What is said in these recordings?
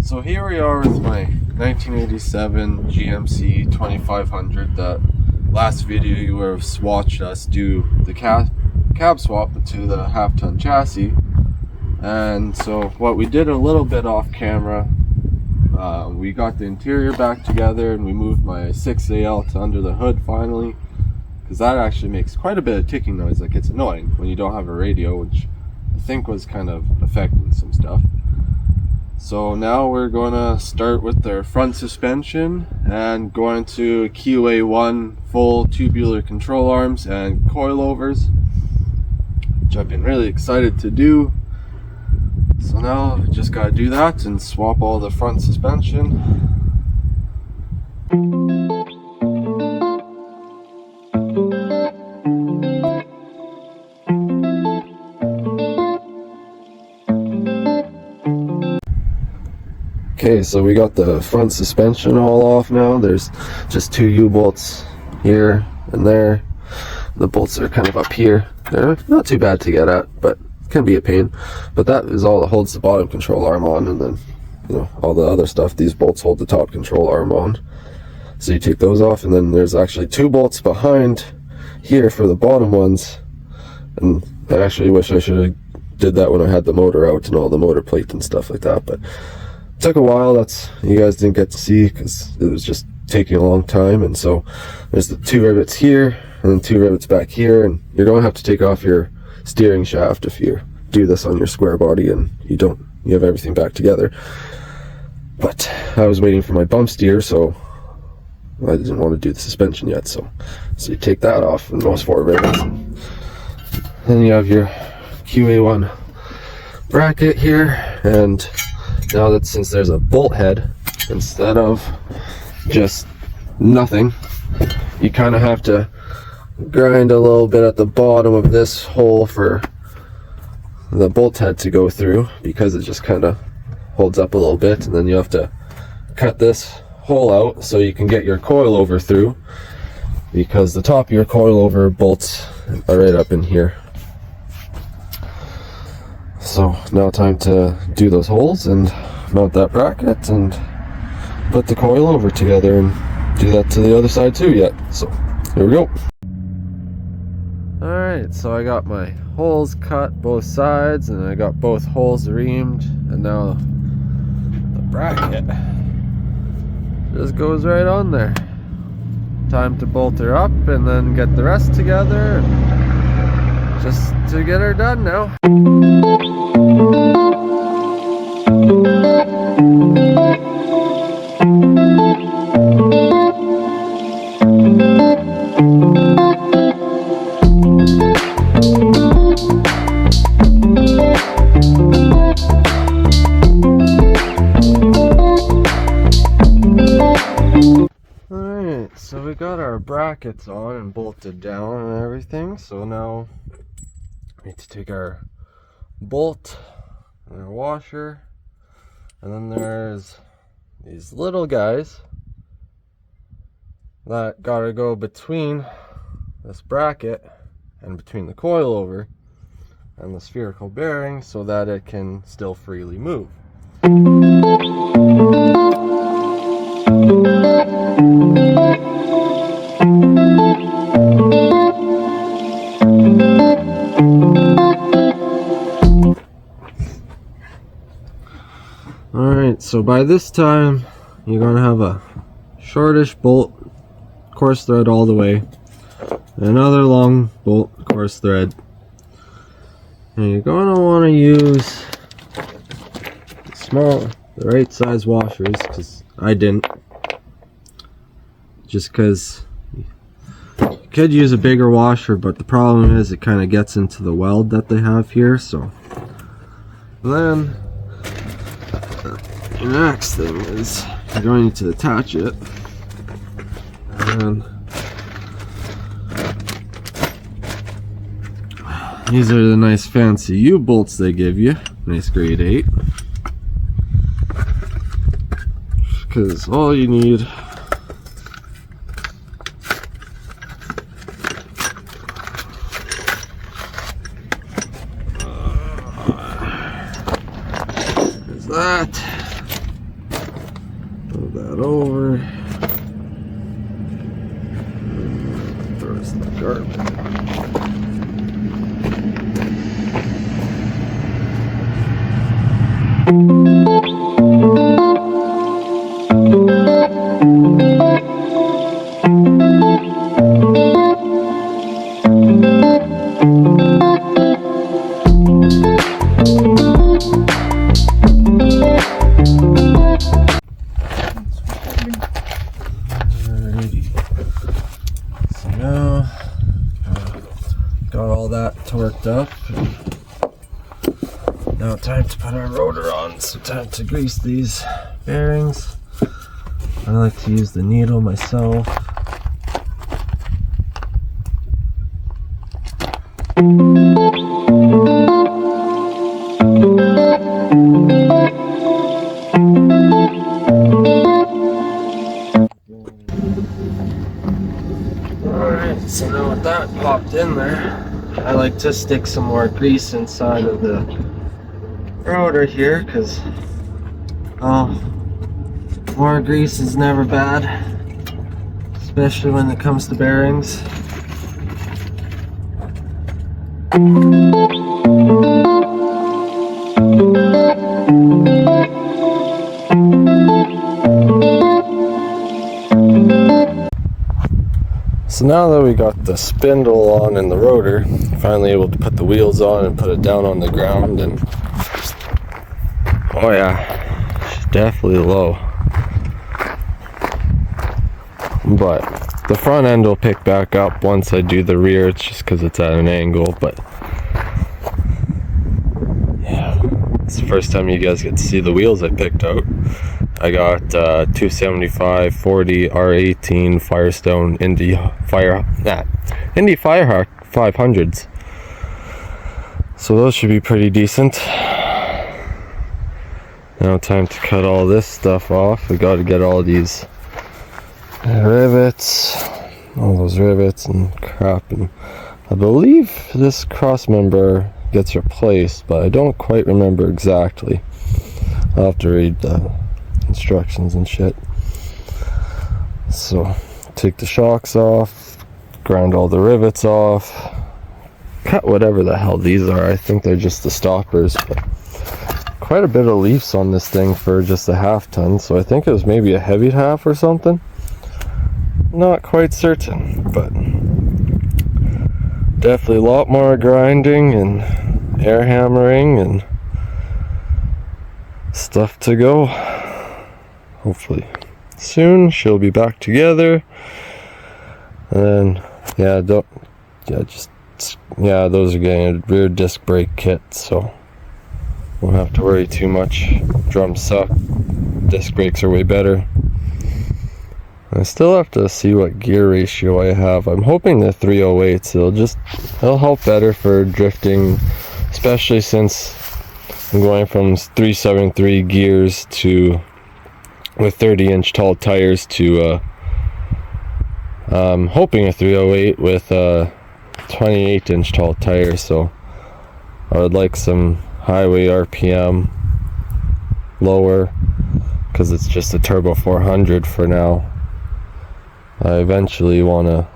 So here we are with my 1987 GMC 2500. That last video you would have watched us do the cab swap to the half-ton chassis. And so what we did a little bit off camera, we got the interior back together and we moved my 6AL to under the hood finally, because that actually makes quite a bit of ticking noise. Like, it's annoying when you don't have a radio, which I think was kind of affecting some stuff. So now we're going to start with their front suspension and going to QA1 full tubular control arms and coilovers, which I've been really excited to do. So now I just got to do that and swap all the front suspension. Okay, so we got the front suspension all off now. There's just two U-bolts here and there. The bolts are kind of up here. They're not too bad to get at, but it can be a pain. But that is all that holds the bottom control arm on, and then, you know, all the other stuff. These bolts hold the top control arm on. So you take those off, and then there's actually two bolts behind here for the bottom ones. And I actually wish I should have did that when I had the motor out and all the motor plate and stuff like that, but took a while. That's, you guys didn't get to see because it was just taking a long time. And so there's the two rivets here and then two rivets back here, and you're going to have to take off your steering shaft if you do this on your square body and you have everything back together. But I was waiting for my bump steer, so I didn't want to do the suspension yet. So you take that off and those four rivets. Then you have your QA1 bracket here, and now that since there's a bolt head instead of just nothing, you kind of have to grind a little bit at the bottom of this hole for the bolt head to go through, because it just kind of holds up a little bit, and then you have to cut this hole out so you can get your coilover through, because the top of your coilover bolts are right up in here. So now time to do those holes and mount that bracket and put the coilover together, and do that to the other side too yet. So here we go. Alright, so I got my holes cut both sides and I got both holes reamed, and now the bracket just goes right on there. Time to bolt her up and then get the rest together, just to get her done now. Alright, so we got our brackets on and bolted down and everything. So now we need to take our bolt and our washer, and then there's these little guys that gotta go between this bracket and between the coilover and the spherical bearing so that it can still freely move. Alright, so by this time you're going to have a shortish bolt, coarse thread all the way, another long bolt, coarse thread, and you're going to want to use the right size washers, because I didn't, just because you could use a bigger washer, but the problem is it kind of gets into the weld that they have here. So then the next thing is you're going to attach it, and these are the nice fancy U-bolts they give you, nice grade 8, because all you need is that, that over. There's the garbage. So now got all that torqued up. Now time to put our rotor on, so time to grease these bearings. I like to use the needle myself. Alright, so now with that popped in there, I like to stick some more grease inside of the rotor here, because more grease is never bad, especially when it comes to bearings. So now that we got the spindle on in the rotor, finally able to put the wheels on and put it down on the ground, and oh yeah, it's definitely low. But the front end will pick back up once I do the rear. It's just because it's at an angle, but yeah, it's the first time you guys get to see the wheels I picked out. I got 275 40 R18 Firestone Indy Firehawk 500s. So those should be pretty decent. Now time to cut all this stuff off. We got to get all these rivets, all those rivets and crap. And I believe this cross member gets replaced, but I don't quite remember exactly. I'll have to read the instructions and shit. So take the shocks off, grind all the rivets off, cut whatever the hell these are. I think they're just the stoppers, but quite a bit of leaves on this thing for just a half ton, so I think it was maybe a heavy half or something. Not quite certain, but definitely a lot more grinding and air hammering and stuff to go. Hopefully soon she'll be back together, and then those are getting a rear disc brake kit, so won't have to worry too much. Drums suck, disc brakes are way better. I still have to see what gear ratio I have. I'm hoping the 308s, it'll help better for drifting, especially since I'm going from 373 gears to with 30-inch tall tires to hoping a 308 with 28-inch tall tires. So I would like some highway RPM lower, because it's just a turbo 400 for now. I eventually want to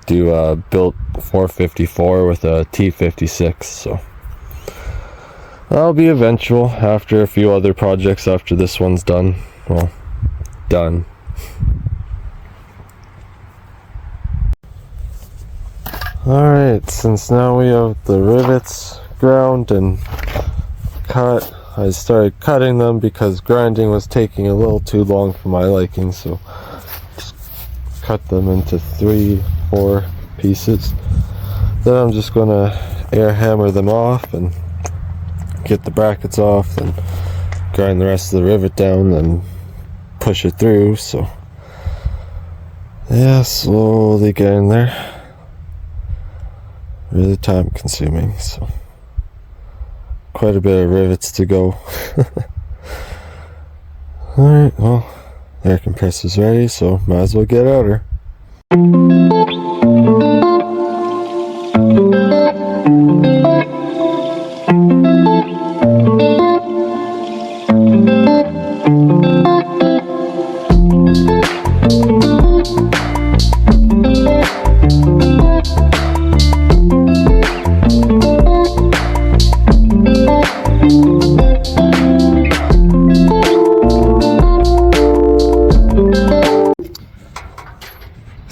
do a built 454 with a T56, so that'll be eventual after a few other projects after this one's done. Well, done. Alright, since now we have the rivets ground and cut, I started cutting them because grinding was taking a little too long for my liking, so just cut them into 3-4 pieces. Then I'm just gonna air hammer them off and get the brackets off, and grind the rest of the rivet down and push it through. So yeah, slowly getting there. Really time consuming, so quite a bit of rivets to go. Alright, well, air compressor's ready, so might as well get at her.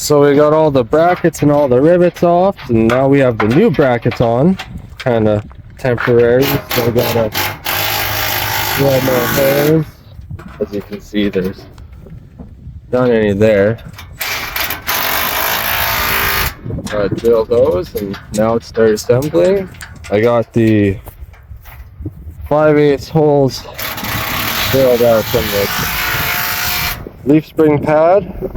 So we got all the brackets and all the rivets off, and now we have the new brackets on, kind of temporary. So we gotta thread more holes. As you can see, there's not any there. I drilled those, and now it's start assembling. I got the 5/8 holes drilled out from the leaf spring pad.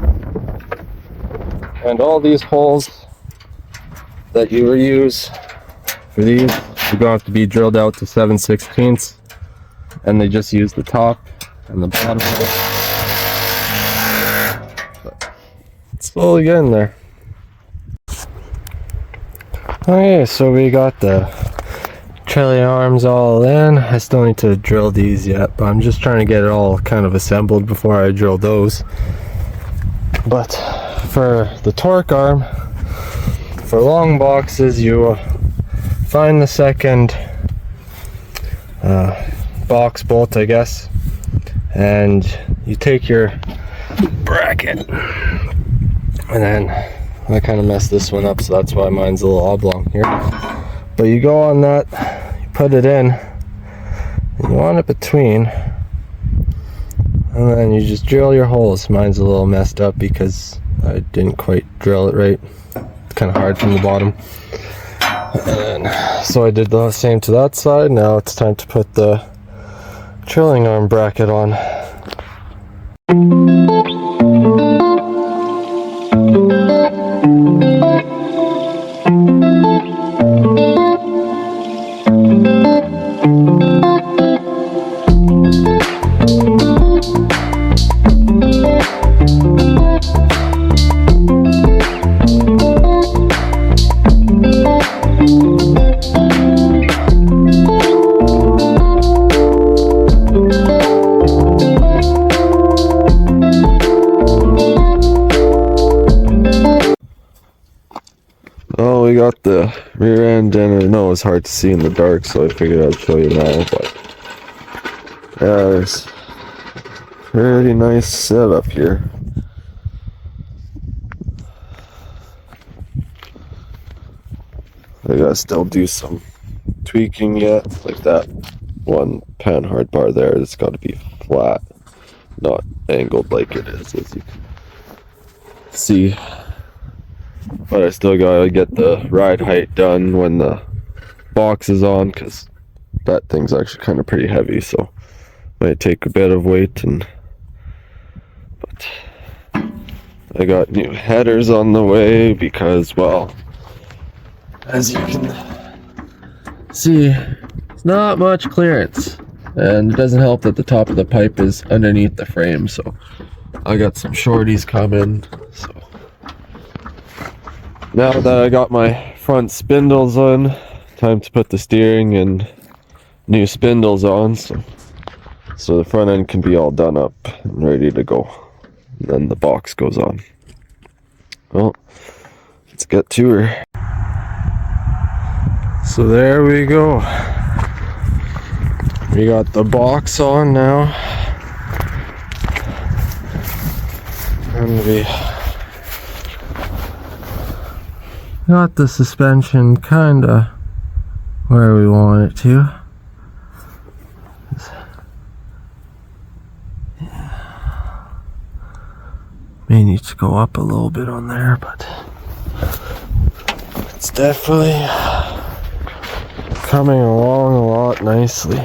And all these holes that you reuse for these are going to have to be drilled out to 7/16, and they just use the top and the bottom. But it's slowly getting there. Okay, so we got the trailing arms all in. I still need to drill these yet, but I'm just trying to get it all kind of assembled before I drill those. But for the torque arm, for long boxes, you find the second box bolt, I guess, and you take your bracket, and then I kind of messed this one up, so that's why mine's a little oblong here. But you go on that, you put it in, and you want it between, and then you just drill your holes. Mine's a little messed up because I didn't quite drill it right. It's kind of hard from the bottom. And so I did the same to that side. Now it's time to put the trailing arm bracket on. Oh, we got the rear end in. I know it's hard to see in the dark, so I figured I'd show you now. But yeah, there's pretty nice setup here. I gotta still do some tweaking yet, like that one pan hard bar there. It's got to be flat, not angled like it is, as you can see. But I still gotta get the ride height done when the box is on, because that thing's actually kind of pretty heavy, so might take a bit of weight. But I got new headers on the way because, well, as you can see, it's not much clearance, and it doesn't help that the top of the pipe is underneath the frame, so I got some shorties coming. So now that I got my front spindles on, time to put the steering and new spindles on, so the front end can be all done up and ready to go. And then the box goes on. Well, let's get to her. So there we go. We got the box on now. And we got the suspension kinda where we want it to. May need to go up a little bit on there, but it's definitely coming along a lot nicely.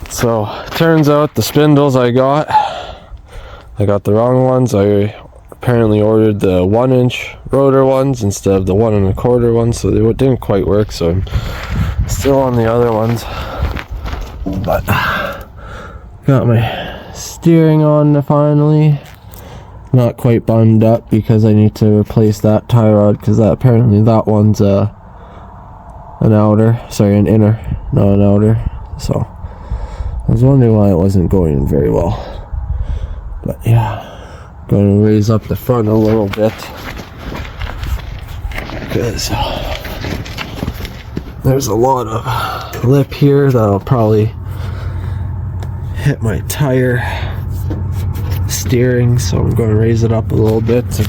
So turns out the spindles I got the wrong ones. I apparently ordered the 1-inch rotor ones instead of the 1 1/4 ones, so they didn't quite work, so I'm still on the other ones. But got my steering on finally. Not quite bunged up because I need to replace that tie rod, because apparently that one's an inner, not an outer. So I was wondering why it wasn't going very well. But yeah, going to raise up the front a little bit because there's a lot of lip here that'll probably hit my tire steering, so I'm going to raise it up a little bit to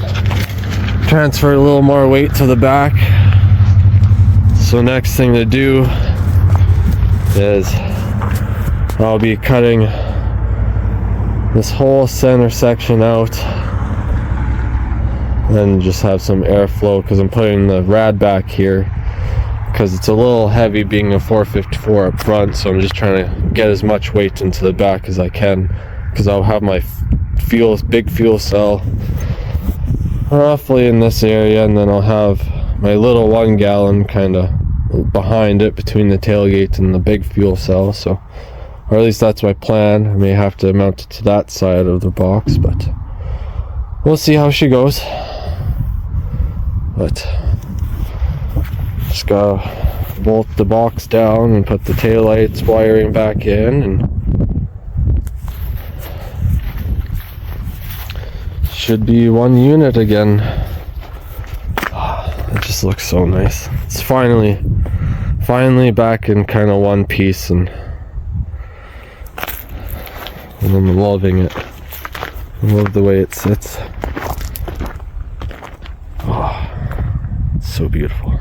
transfer a little more weight to the back. So next thing to do is I'll be cutting this whole center section out, then just have some airflow because I'm putting the rad back here because it's a little heavy being a 454 up front, so I'm just trying to get as much weight into the back as I can because I'll have my big fuel cell roughly in this area, and then I'll have my little 1 gallon kind of behind it between the tailgate and the big fuel cell. So, or at least that's my plan. I may have to mount it to that side of the box, but we'll see how she goes. But just gotta bolt the box down and put the taillights wiring back in, and should be one unit again. It just looks so nice. It's finally back in kind of one piece, and I'm loving it. I love the way it sits. Oh, it's so beautiful.